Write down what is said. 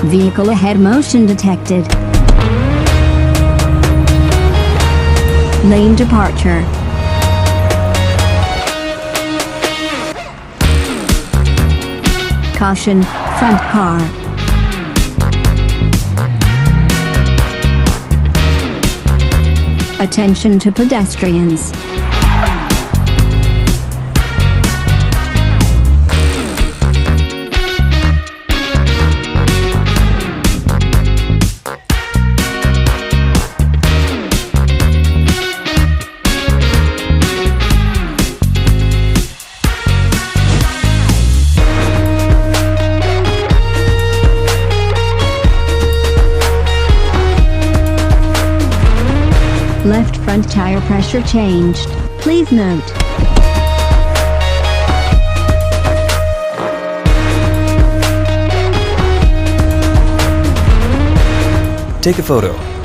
Vehicle ahead motion detected. Lane departure. Caution, front car. Attention to pedestrians. Left front tire pressure changed. Please note. Take a photo.